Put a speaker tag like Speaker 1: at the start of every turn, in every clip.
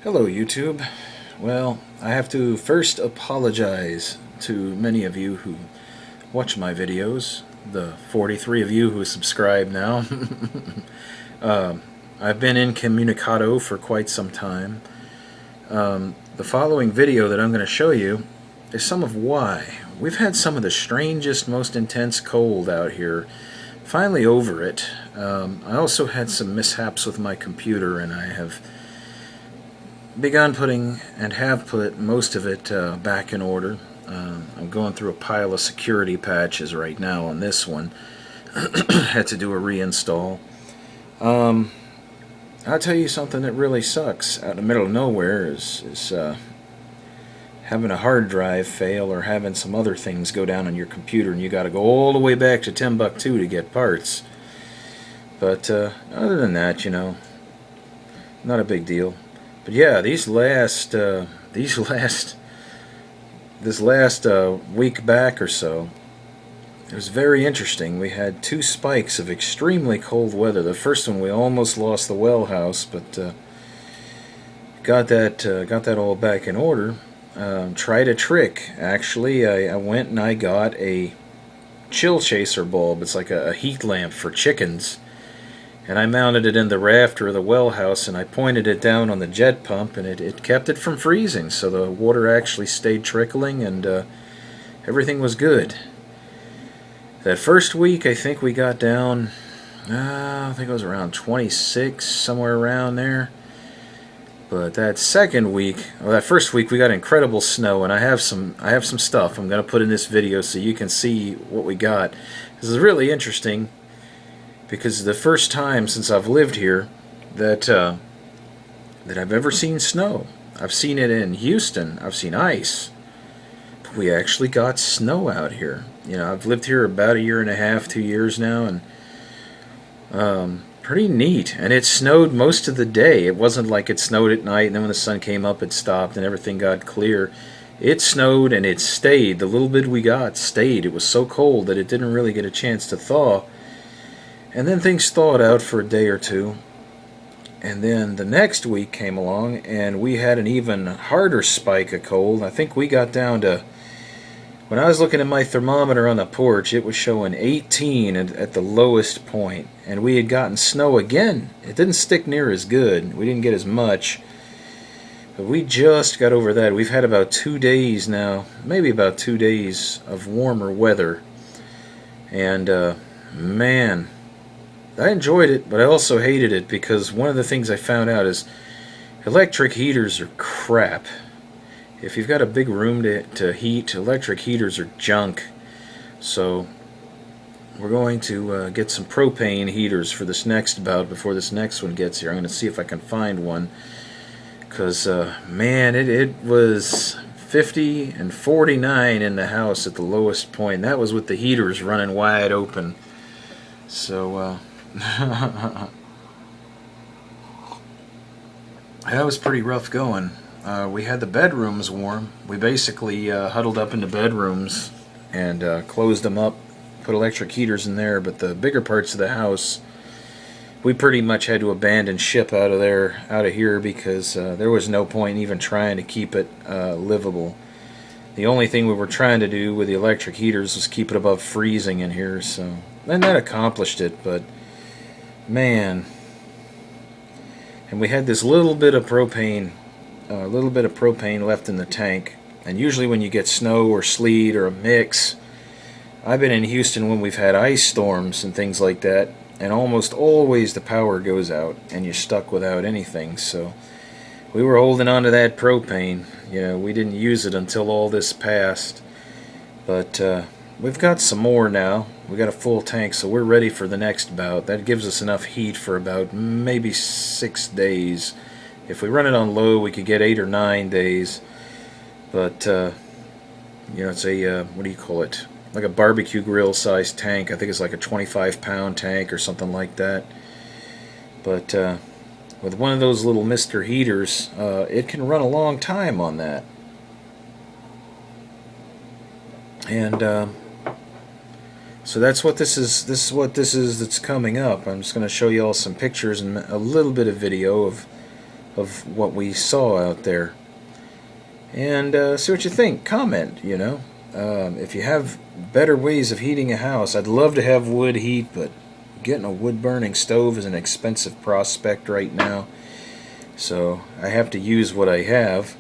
Speaker 1: Hello YouTube. Well, I have to first apologize to many of you who watch my videos, the 43 of you who subscribe now. uh, I've been incommunicado for quite some time. The following video that I'm going to show you is some of why. We've had some of the strangest, most intense cold out here. Finally over it. I also had some mishaps with my computer, and I have begun putting and have put most of it back in order. I'm going through a pile of security patches right now on this one. Had to do a reinstall. I'll tell you something that really sucks out in the middle of nowhere is having a hard drive fail or having some other things go down on your computer, and you got to go all the way back to Timbuktu to get parts. But other than that, not a big deal. But yeah, this last week back or so, it was very interesting. We had two spikes of extremely cold weather. The first one we almost lost the well house, but got that all back in order. Tried a trick. Actually, I went and I got a chill chaser bulb. It's like a heat lamp for chickens. And I mounted it in the rafter of the well house, and I pointed it down on the jet pump, and it kept it from freezing. So the water actually stayed trickling, and everything was good. That first week, I think we got down, I think it was around 26, somewhere around there. But that second week, well, that first week, we got incredible snow, and I have some stuff I'm going to put in this video so you can see what we got. This is really interesting, because the first time since I've lived here that I've ever seen snow. I've seen it in Houston. I've seen ice. But we actually got snow out here. I've lived here about a year and a half, 2 years now, and pretty neat. And it snowed most of the day. It wasn't like it snowed at night and then when the sun came up it stopped and everything got clear. It snowed and it stayed. The little bit we got stayed. It was so cold that it didn't really get a chance to thaw. And then things thawed out for a day or two. And then the next week came along, and we had an even harder spike of cold. I think we got down to, when I was looking at my thermometer on the porch, it was showing 18 at the lowest point. And we had gotten snow again. It didn't stick near as good. We didn't get as much. But we just got over that. We've had about 2 days now, maybe about 2 days of warmer weather. And, man, I enjoyed it, but I also hated it, because one of the things I found out is electric heaters are crap. If you've got a big room to heat, electric heaters are junk. So we're going to get some propane heaters for this next bout before this next one gets here. I'm going to see if I can find one, because man, it was 50 and 49 in the house at the lowest point. That was with the heaters running wide open. So that was pretty rough going. We had the bedrooms warm. We basically huddled up into bedrooms and closed them up, put electric heaters in there, but the bigger parts of the house, we pretty much had to abandon ship out of here, because there was no point in even trying to keep it livable. The only thing we were trying to do with the electric heaters was keep it above freezing in here, so, and that accomplished it, but man. And we had this little bit of propane left in the tank. And usually when you get snow or sleet or a mix, I've been in Houston when we've had ice storms and things like that, and almost always the power goes out and you're stuck without anything. So we were holding on to that propane. We didn't use it until all this passed, but we've got some more now. We got a full tank, so we're ready for the next bout. That gives us enough heat for about maybe 6 days. If we run it on low, we could get 8 or 9 days. But it's a what do you call it? Like a barbecue grill sized tank. I think it's like a 25-pound tank or something like that. But with one of those little Mr. heaters, it can run a long time on that. And so that's what this is. This is what this is that's coming up. I'm just going to show you all some pictures and a little bit of video of of what we saw out there. And see what you think. Comment, you know. If you have better ways of heating a house, I'd love to have wood heat, but getting a wood burning stove is an expensive prospect right now. So I have to use what I have.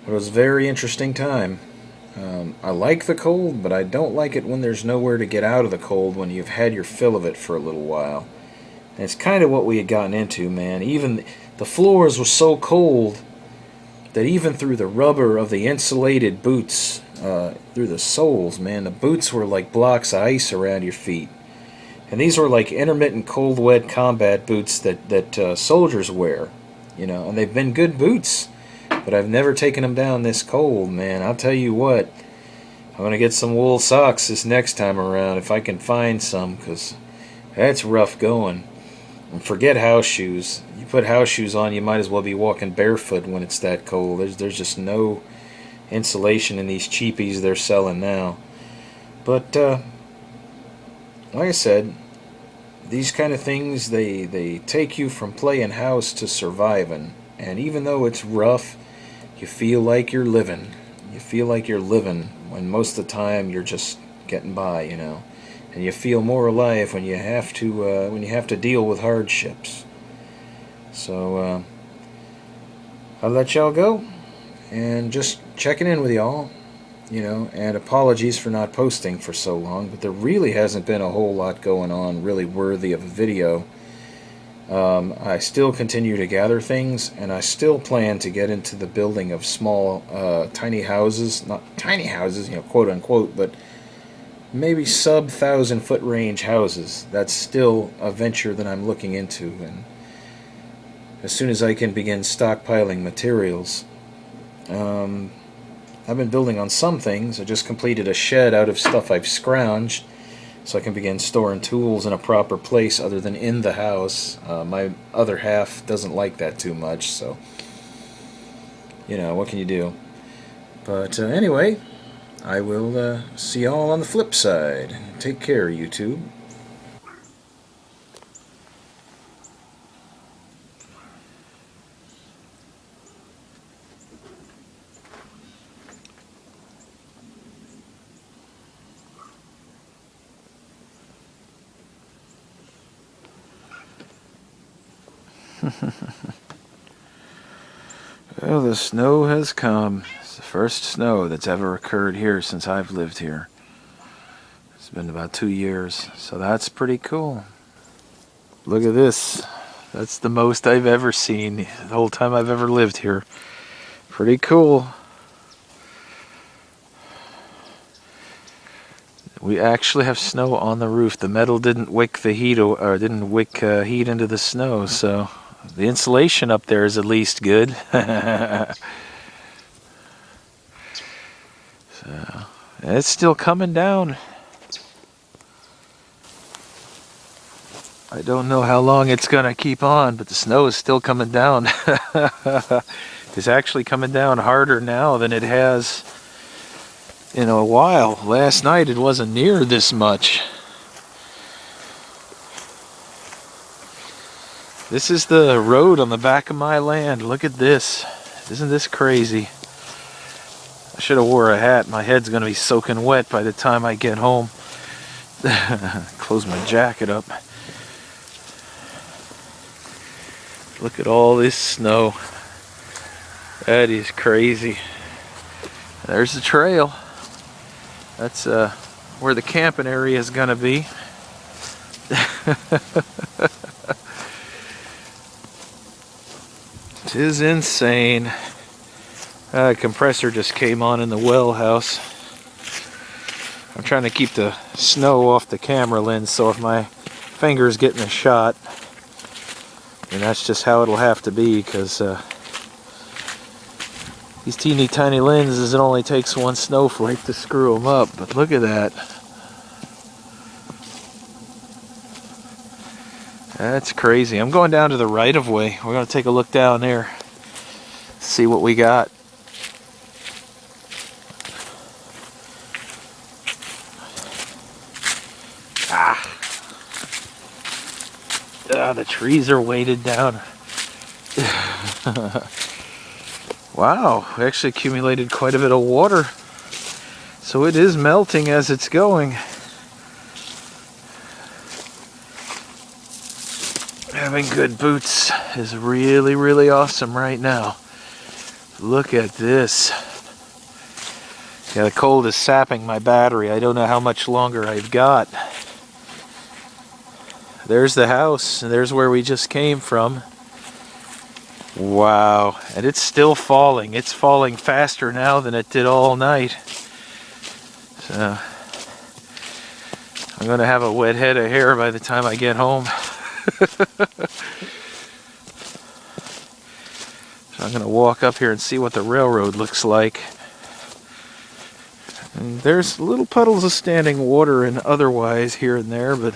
Speaker 1: But it was a very interesting time. I like the cold, but I don't like it when there's nowhere to get out of the cold when you've had your fill of it for a little while. And it's kind of what we had gotten into, man. Even the floors were so cold that even through the rubber of the insulated boots, through the soles, man, the boots were like blocks of ice around your feet. And these were like intermittent cold, wet combat boots that soldiers wear, you know, and they've been good boots. But I've never taken them down this cold, man. I'll tell you what, I'm going to get some wool socks this next time around if I can find some, because that's rough going. And forget house shoes. You put house shoes on, you might as well be walking barefoot when it's that cold. There's just no insulation in these cheapies they're selling now. But, like I said, these kind of things, they take you from playing house to surviving. And even though it's rough, you feel like you're living. You feel like you're living when most of the time you're just getting by, you know. And you feel more alive when you have to deal with hardships. So I'll let y'all go, and just checking in with y'all, you know. And apologies for not posting for so long, but there really hasn't been a whole lot going on really worthy of a video. I still continue to gather things, and I still plan to get into the building of small, tiny houses. Not tiny houses, you know, quote unquote, but maybe sub 1,000-foot range houses. That's still a venture that I'm looking into, and as soon as I can begin stockpiling materials. I've been building on some things. I just completed a shed out of stuff I've scrounged, so I can begin storing tools in a proper place other than in the house. My other half doesn't like that too much, so, you know, what can you do? But anyway, I will see y'all on the flip side. Take care, YouTube. Well, the snow has come. It's the first snow that's ever occurred here since I've lived here. It's been about 2 years, so that's pretty cool. Look at this. That's the most I've ever seen the whole time I've ever lived here. Pretty cool. We actually have snow on the roof. The metal didn't wick the heat, or didn't wick heat into the snow, so the insulation up there is at least good. So, it's still coming down. I don't know how long it's gonna keep on, but the snow is still coming down. It's actually coming down harder now than it has in a while. Last night it wasn't near this much. This is the road on the back of my land. Look at this. Isn't this crazy? I should have wore a hat. My head's going to be soaking wet by the time I get home. Close my jacket up. Look at all this snow. That is crazy. There's the trail. That's where the camping area is going to be. It is insane. Compressor just came on in the well house. I'm trying to keep the snow off the camera lens, so if my finger's getting a shot, and that's just how it'll have to be, because these teeny tiny lenses, it only takes one snowflake to screw them up. But look at that. That's crazy. I'm going down to the right of way. We're going to take a look down there, see what we got. The trees are weighted down. Wow, we actually accumulated quite a bit of water. So it is melting as it's going. Having good boots is really, really awesome right now. Look at this. Yeah, the cold is sapping my battery. I don't know how much longer I've got. There's the house, and there's where we just came from. Wow, and it's still falling. It's falling faster now than it did all night. So, I'm gonna have a wet head of hair by the time I get home. So I'm gonna walk up here and see what the railroad looks like. And there's little puddles of standing water and otherwise here and there, but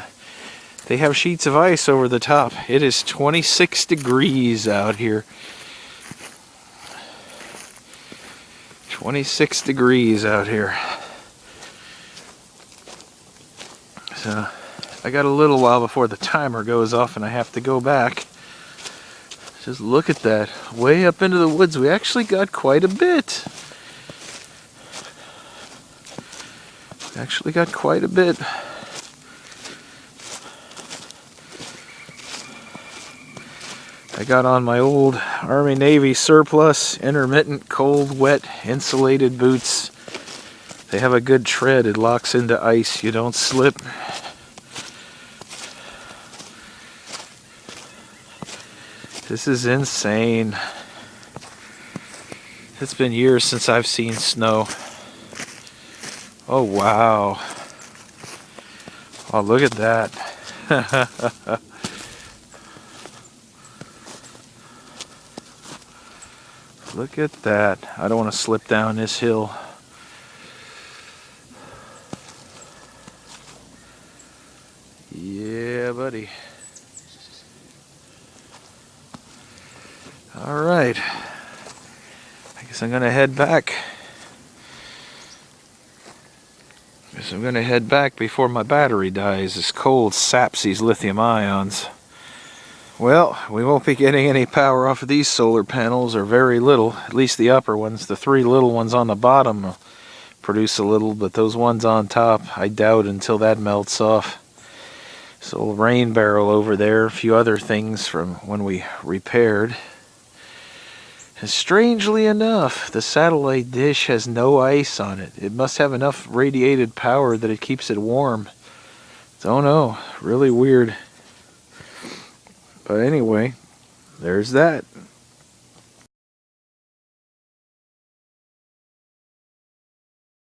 Speaker 1: they have sheets of ice over the top. It is 26 degrees out here. 26 degrees out here. So I got a little while before the timer goes off and I have to go back. Just look at that. Way up into the woods. We actually got quite a bit. Actually got quite a bit. I got on my old Army Navy surplus, intermittent, cold, wet, insulated boots. They have a good tread. It locks into ice. You don't slip. This is insane. It's been years since I've seen snow. Oh, wow. Oh, look at that. Look at that. I don't want to slip down this hill. Yeah, buddy. All right. I guess I'm going to head back. I'm going to head back before my battery dies. This cold saps these lithium ions. Well, we won't be getting any power off of these solar panels, or very little. At least the upper ones. The three little ones on the bottom will produce a little, but those ones on top, I doubt until that melts off. This little rain barrel over there, a few other things from when we repaired. And strangely enough, the satellite dish has no ice on it. It must have enough radiated power that it keeps it warm. Don't know. Really weird. But anyway, there's that.